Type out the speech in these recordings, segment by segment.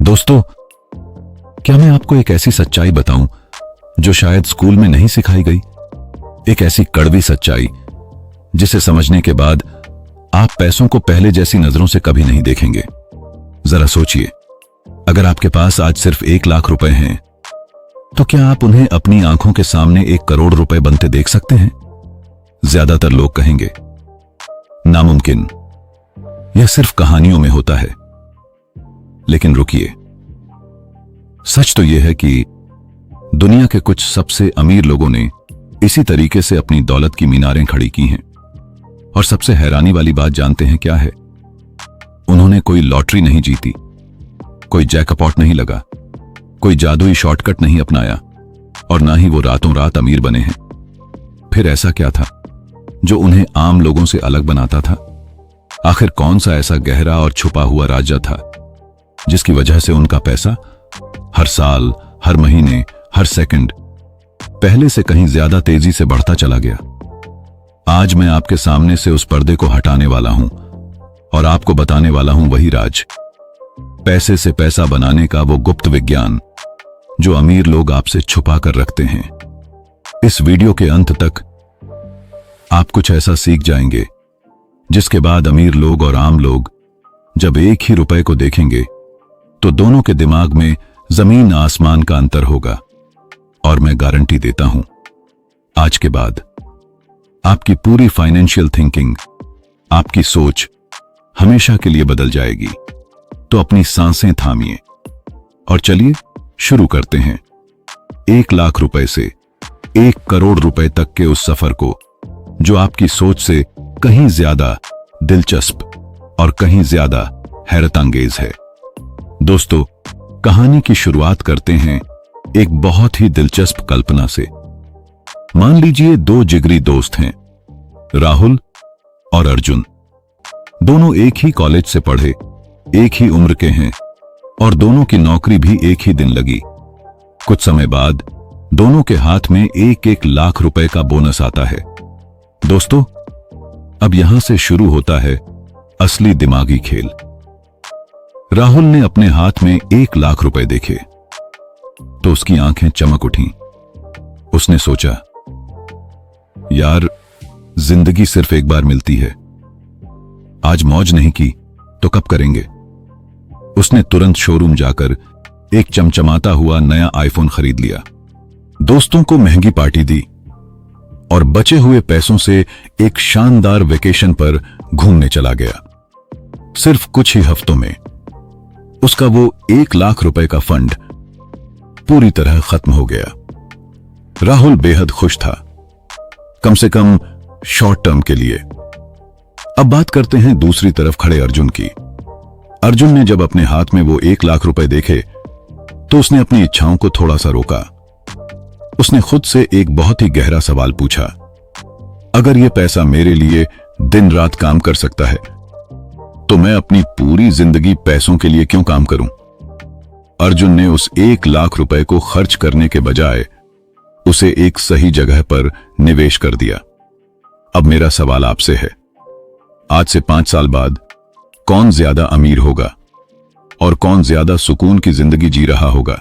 दोस्तों, क्या मैं आपको एक ऐसी सच्चाई बताऊं जो शायद स्कूल में नहीं सिखाई गई। एक ऐसी कड़वी सच्चाई जिसे समझने के बाद आप पैसों को पहले जैसी नजरों से कभी नहीं देखेंगे। जरा सोचिए, अगर आपके पास आज सिर्फ 1 लाख रुपए हैं तो क्या आप उन्हें अपनी आंखों के सामने 1 करोड़ रुपए बनते देख सकते हैं? ज्यादातर लोग कहेंगे नामुमकिन, यह सिर्फ कहानियों में होता है। लेकिन रुकिए, सच तो यह है कि दुनिया के कुछ सबसे अमीर लोगों ने इसी तरीके से अपनी दौलत की मीनारें खड़ी की हैं। और सबसे हैरानी वाली बात जानते हैं क्या है? उन्होंने कोई लॉटरी नहीं जीती, कोई जैकपॉट नहीं लगा, कोई जादुई शॉर्टकट नहीं अपनाया और ना ही वो रातों रात अमीर बने हैं। फिर ऐसा क्या था जो उन्हें आम लोगों से अलग बनाता था? आखिर कौन सा ऐसा गहरा और छुपा हुआ राज था जिसकी वजह से उनका पैसा हर साल, हर महीने, हर सेकंड पहले से कहीं ज्यादा तेजी से बढ़ता चला गया? आज मैं आपके सामने से उस पर्दे को हटाने वाला हूं और आपको बताने वाला हूं वही राज, पैसे से पैसा बनाने का वो गुप्त विज्ञान जो अमीर लोग आपसे छुपा कर रखते हैं। इस वीडियो के अंत तक आप कुछ ऐसा सीख जाएंगे जिसके बाद अमीर लोग और आम लोग जब एक ही रुपए को देखेंगे तो दोनों के दिमाग में जमीन आसमान का अंतर होगा। और मैं गारंटी देता हूं, आज के बाद आपकी पूरी फाइनेंशियल थिंकिंग, आपकी सोच हमेशा के लिए बदल जाएगी। तो अपनी सांसें थामिए और चलिए शुरू करते हैं 1 लाख रुपए से 1 करोड़ रुपए तक के उस सफर को जो आपकी सोच से कहीं ज्यादा दिलचस्प और कहीं ज्यादा हैरतअंगेज है। दोस्तों, कहानी की शुरुआत करते हैं एक बहुत ही दिलचस्प कल्पना से। मान लीजिए 2 जिगरी दोस्त हैं, राहुल और अर्जुन। दोनों एक ही कॉलेज से पढ़े, एक ही उम्र के हैं और दोनों की नौकरी भी एक ही दिन लगी। कुछ समय बाद दोनों के हाथ में 1-1 लाख रुपए का बोनस आता है। दोस्तों, अब यहां से शुरू होता है असली दिमागी खेल। राहुल ने अपने हाथ में 1 लाख रुपए देखे तो उसकी आंखें चमक उठीं। उसने सोचा, यार, जिंदगी सिर्फ एक बार मिलती है, आज मौज नहीं की तो कब करेंगे? उसने तुरंत शोरूम जाकर एक चमचमाता हुआ नया आईफोन खरीद लिया, दोस्तों को महंगी पार्टी दी और बचे हुए पैसों से एक शानदार वेकेशन पर घूमने चला गया। सिर्फ कुछ ही हफ्तों में उसका वो 1 लाख रुपए का फंड पूरी तरह खत्म हो गया। राहुल बेहद खुश था, कम से कम शॉर्ट टर्म के लिए। अब बात करते हैं दूसरी तरफ खड़े अर्जुन की। अर्जुन ने जब अपने हाथ में वो 1 लाख रुपए देखे तो उसने अपनी इच्छाओं को थोड़ा सा रोका। उसने खुद से एक बहुत ही गहरा सवाल पूछा, अगर ये पैसा मेरे लिए दिन रात काम कर सकता है तो मैं अपनी पूरी जिंदगी पैसों के लिए क्यों काम करूं? अर्जुन ने उस 1 लाख रुपए को खर्च करने के बजाय उसे एक सही जगह पर निवेश कर दिया। अब मेरा सवाल आपसे है, आज से 5 साल बाद कौन ज्यादा अमीर होगा और कौन ज्यादा सुकून की जिंदगी जी रहा होगा?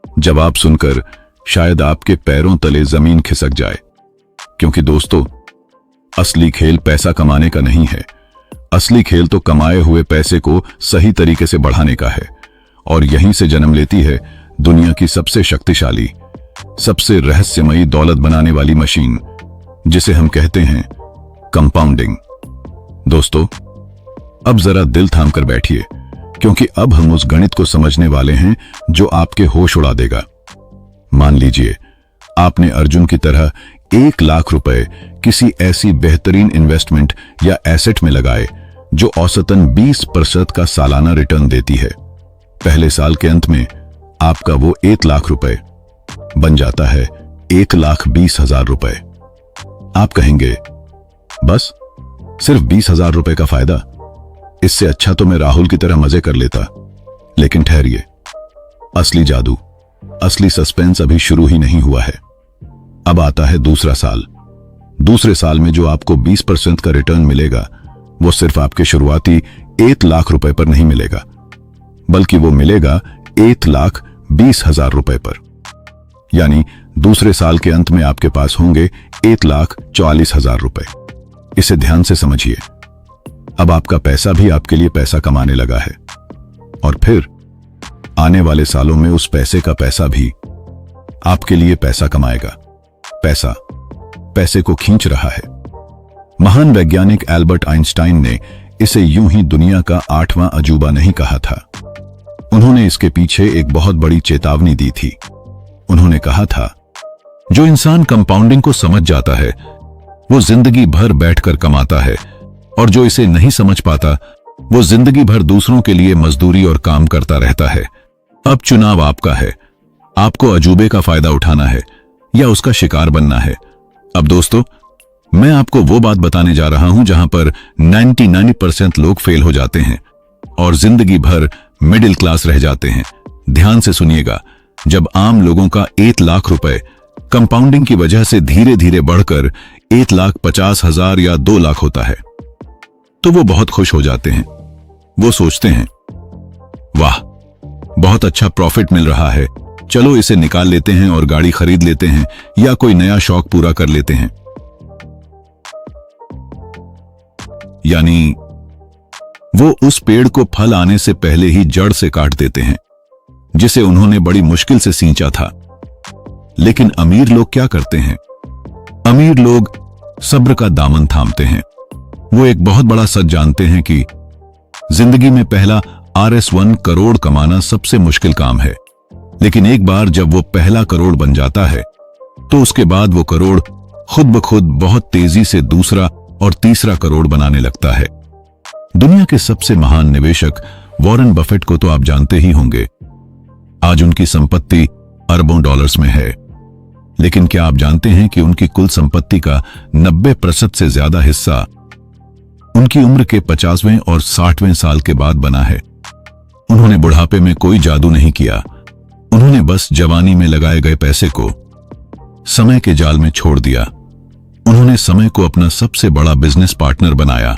जवाब सुनकर शायद आपके पैरों तले जमीन खिसक जाए। क्योंकि दोस्तों, असली खेल पैसा कमाने का नहीं है, असली खेल तो कमाए हुए पैसे को सही तरीके से बढ़ाने का है। और यहीं से जन्म लेती है दुनिया की सबसे शक्तिशाली, सबसे रहस्यमयी दौलत बनाने वाली मशीन, जिसे हम कहते हैं कंपाउंडिंग। दोस्तों, अब जरा दिल थाम कर बैठिए, क्योंकि अब हम उस गणित को समझने वाले हैं जो आपके होश उड़ा देगा। मान लीजिए आपने अर्जुन की तरह 1 लाख रुपए किसी ऐसी बेहतरीन इन्वेस्टमेंट या एसेट में लगाए जो औसतन 20% का सालाना रिटर्न देती है। पहले साल के अंत में आपका वो 1 लाख रुपए बन जाता है 1,20,000 रुपए। आप कहेंगे, बस सिर्फ 20,000 रुपए का फायदा? इससे अच्छा तो मैं राहुल की तरह मजे कर लेता। लेकिन ठहरिए, असली जादू, असली सस्पेंस अभी शुरू ही नहीं हुआ है। अब आता है दूसरा साल। दूसरे साल में जो आपको 20% का रिटर्न मिलेगा वो सिर्फ आपके शुरुआती 1 लाख रुपए पर नहीं मिलेगा, बल्कि वो मिलेगा 1,20,000 रुपए पर। यानी दूसरे साल के अंत में आपके पास होंगे 1,40,000 रुपए। इसे ध्यान से समझिए। अब आपका पैसा भी आपके लिए पैसा कमाने लगा है, और फिर आने वाले सालों में उस पैसे का पैसा भी आपके लिए पैसा कमाएगा। पैसा पैसे को खींच रहा है। महान वैज्ञानिक एल्बर्ट आइंस्टाइन ने इसे यूं ही दुनिया का 8वां अजूबा नहीं कहा था। उन्होंने इसके पीछे एक बहुत बड़ी चेतावनी दी थी। उन्होंने कहा था, जो इंसान कंपाउंडिंग को समझ जाता है वो जिंदगी भर बैठकर कमाता है, और जो इसे नहीं समझ पाता वो जिंदगी भर दूसरों के लिए मजदूरी और काम करता रहता है। अब चुनाव आपका है। आपको अजूबे का फायदा उठाना है या उसका शिकार बनना है। अब दोस्तों, मैं आपको वो बात बताने जा रहा हूं जहां पर 99% लोग फेल हो जाते हैं और जिंदगी भर मिडिल क्लास रह जाते हैं। ध्यान से सुनिएगा। जब आम लोगों का 1,00,000 रुपए कंपाउंडिंग की वजह से धीरे धीरे बढ़कर 1,50,000 या 2,00,000 होता है, तो वो बहुत खुश हो जाते हैं। वो सोचते हैं, वाह, बहुत अच्छा प्रॉफिट मिल रहा है, चलो इसे निकाल लेते हैं और गाड़ी खरीद लेते हैं या कोई नया शौक पूरा कर लेते हैं। यानी वो उस पेड़ को फल आने से पहले ही जड़ से काट देते हैं, जिसे उन्होंने बड़ी मुश्किल से सींचा था। लेकिन अमीर लोग क्या करते हैं? अमीर लोग सब्र का दामन थामते हैं। वो एक बहुत बड़ा सच जानते हैं कि जिंदगी में पहला RS1 करोड़ कमाना सबसे मुश्किल काम है, लेकिन एक बार जब वो पहला करोड़ बन जाता है तो उसके बाद वो करोड़ खुद ब खुद बहुत तेजी से दूसरा और तीसरा करोड़ बनाने लगता है। दुनिया के सबसे महान निवेशक वॉरेन बफेट को तो आप जानते ही होंगे। आज उनकी संपत्ति अरबों डॉलर्स में है, लेकिन क्या आप जानते हैं कि उनकी कुल संपत्ति का 90% से ज्यादा हिस्सा उनकी उम्र के 50वें और 60वें साल के बाद बना है। उन्होंने बुढ़ापे में कोई जादू नहीं किया। उन्होंने बस जवानी में लगाए गए पैसे को समय के जाल में छोड़ दिया। उन्होंने समय को अपना सबसे बड़ा बिजनेस पार्टनर बनाया।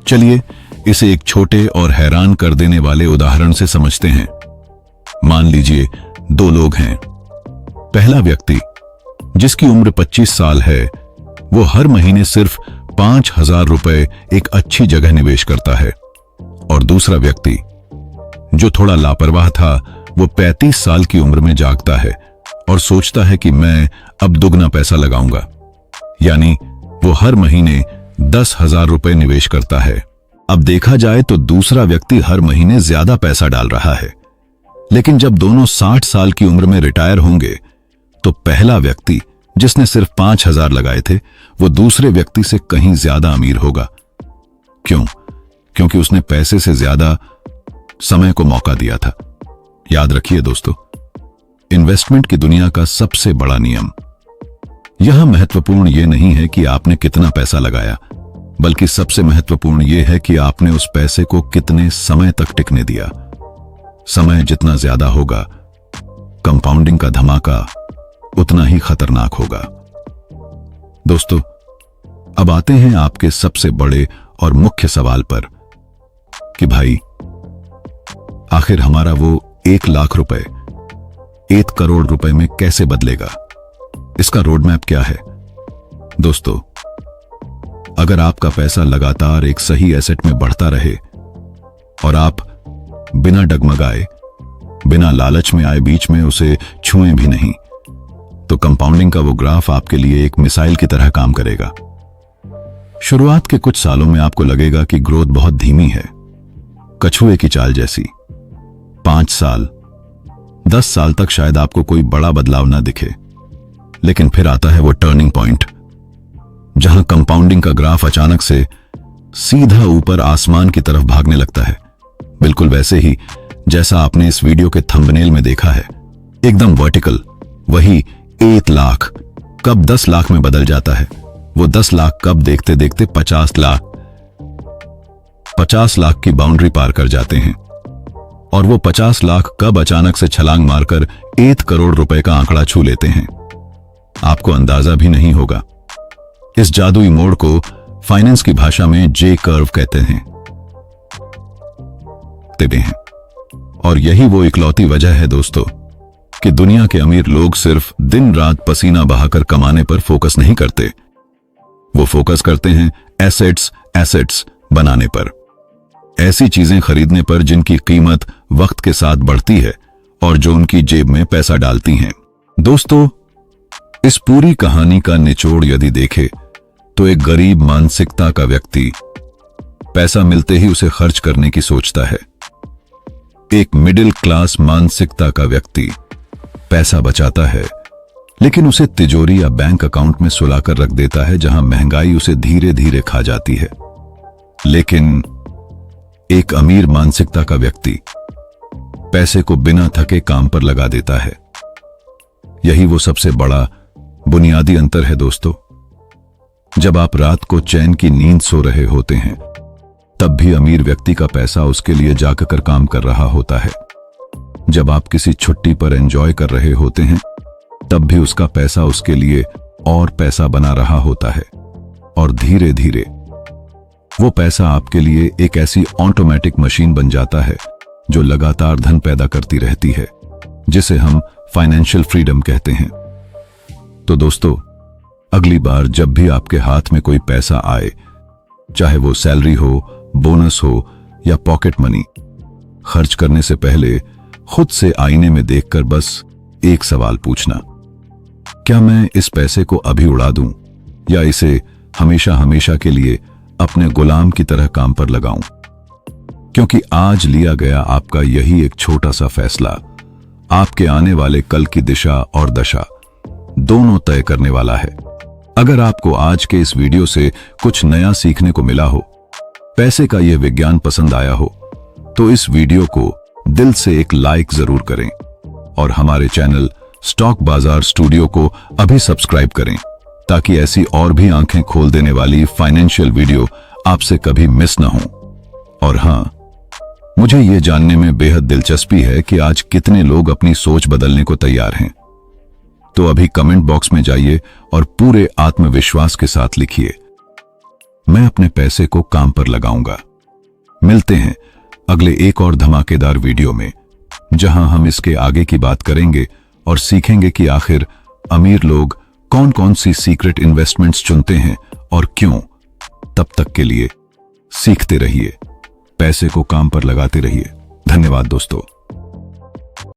चलिए इसे एक छोटे और हैरान कर देने वाले उदाहरण से समझते हैं। मान लीजिए 2 लोग हैं। पहला व्यक्ति, जिसकी उम्र 25 साल है, वो हर महीने सिर्फ 5,000 रुपए एक अच्छी जगह निवेश करता है। और दूसरा व्यक्ति, जो थोड़ा लापरवाह था, वो 35 साल की उम्र में जागता है और सोचता है कि मैं अब दुगना पैसा लगाऊंगा। यानी वो हर महीने 10,000 रुपए निवेश करता है। अब देखा जाए तो दूसरा व्यक्ति हर महीने ज्यादा पैसा डाल रहा है, लेकिन जब दोनों 60 साल की उम्र में रिटायर होंगे तो पहला व्यक्ति, जिसने सिर्फ 5,000 लगाए थे, वो दूसरे व्यक्ति से कहीं ज्यादा अमीर होगा। क्यों? क्योंकि उसने पैसे से ज्यादा समय को मौका दिया था। याद रखिए दोस्तों, इन्वेस्टमेंट की दुनिया का सबसे बड़ा नियम, यह महत्वपूर्ण ये नहीं है कि आपने कितना पैसा लगाया, बल्कि सबसे महत्वपूर्ण यह है कि आपने उस पैसे को कितने समय तक टिकने दिया। समय जितना ज्यादा होगा, कंपाउंडिंग का धमाका उतना ही खतरनाक होगा। दोस्तों, अब आते हैं आपके सबसे बड़े और मुख्य सवाल पर कि भाई, आखिर हमारा वो 1,00,000 रुपए 1 करोड़ रुपए में कैसे बदलेगा? इसका रोड मैप क्या है? दोस्तों, अगर आपका पैसा लगातार एक सही एसेट में बढ़ता रहे और आप बिना डगमगाए, बिना लालच में आए बीच में उसे छुएं भी नहीं, तो कंपाउंडिंग का वो ग्राफ आपके लिए एक मिसाइल की तरह काम करेगा। शुरुआत के कुछ सालों में आपको लगेगा कि ग्रोथ बहुत धीमी है, कछुए की चाल जैसी। 5 साल 10 साल तक शायद आपको कोई बड़ा बदलाव ना दिखे, लेकिन फिर आता है वो टर्निंग पॉइंट, जहां कंपाउंडिंग का ग्राफ अचानक से सीधा ऊपर आसमान की तरफ भागने लगता है। बिल्कुल वैसे ही जैसा आपने इस वीडियो के थंबनेल में देखा है, एकदम वर्टिकल। वही 1,00,000 कब 10 लाख में बदल जाता है, वो 10 लाख कब देखते देखते 50 लाख की बाउंड्री पार कर जाते हैं, और वो 50 लाख कब अचानक से छलांग मारकर 1 करोड़ रुपए का आंकड़ा छू लेते हैं, आपको अंदाजा भी नहीं होगा। इस जादुई मोड़ को फाइनेंस की भाषा में J कर्व कहते हैं। और यही वो इकलौती वजह है दोस्तों कि दुनिया के अमीर लोग सिर्फ दिन रात पसीना बहाकर कमाने पर फोकस नहीं करते, वो फोकस करते हैं एसेट्स बनाने पर, ऐसी चीजें खरीदने पर जिनकी कीमत वक्त के साथ बढ़ती है और जो उनकी जेब में पैसा डालती हैं। दोस्तों, इस पूरी कहानी का निचोड़ यदि देखे तो एक गरीब मानसिकता का व्यक्ति पैसा मिलते ही उसे खर्च करने की सोचता है। एक मिडिल क्लास मानसिकता का व्यक्ति पैसा बचाता है लेकिन उसे तिजोरी या बैंक अकाउंट में सुलाकर रख देता है जहां महंगाई उसे धीरे धीरे खा जाती है। लेकिन एक अमीर मानसिकता का व्यक्ति पैसे को बिना थके काम पर लगा देता है। यही वो सबसे बड़ा बुनियादी अंतर है दोस्तों। जब आप रात को चैन की नींद सो रहे होते हैं तब भी अमीर व्यक्ति का पैसा उसके लिए जागकर काम कर रहा होता है। जब आप किसी छुट्टी पर एंजॉय कर रहे होते हैं तब भी उसका पैसा उसके लिए और पैसा बना रहा होता है और धीरे धीरे वो पैसा आपके लिए एक ऐसी ऑटोमेटिक मशीन बन जाता है जो लगातार धन पैदा करती रहती है, जिसे हम फाइनेंशियल फ्रीडम कहते हैं। तो दोस्तों, अगली बार जब भी आपके हाथ में कोई पैसा आए, चाहे वो सैलरी हो, बोनस हो या पॉकेट मनी, खर्च करने से पहले खुद से आईने में देखकर बस एक सवाल पूछना, क्या मैं इस पैसे को अभी उड़ा दूं या इसे हमेशा हमेशा के लिए अपने गुलाम की तरह काम पर लगाऊं? क्योंकि आज लिया गया आपका यही एक छोटा सा फैसला आपके आने वाले कल की दिशा और दशा दोनों तय करने वाला है। अगर आपको आज के इस वीडियो से कुछ नया सीखने को मिला हो, पैसे का यह विज्ञान पसंद आया हो, तो इस वीडियो को दिल से एक लाइक जरूर करें और हमारे चैनल स्टॉक बाजार स्टूडियो को अभी सब्सक्राइब करें ताकि ऐसी और भी आंखें खोल देने वाली फाइनेंशियल वीडियो आपसे कभी मिस ना हो। और हां, मुझे यह जानने में बेहद दिलचस्पी है कि आज कितने लोग अपनी सोच बदलने को तैयार हैं। तो अभी कमेंट बॉक्स में जाइए और पूरे आत्मविश्वास के साथ लिखिए, मैं अपने पैसे को काम पर लगाऊंगा। मिलते हैं अगले एक और धमाकेदार वीडियो में, जहां हम इसके आगे की बात करेंगे और सीखेंगे कि आखिर अमीर लोग कौन कौन सी सीक्रेट इन्वेस्टमेंट्स चुनते हैं और क्यों। तब तक के लिए सीखते रहिए, पैसे को काम पर लगाते रहिए। धन्यवाद दोस्तों।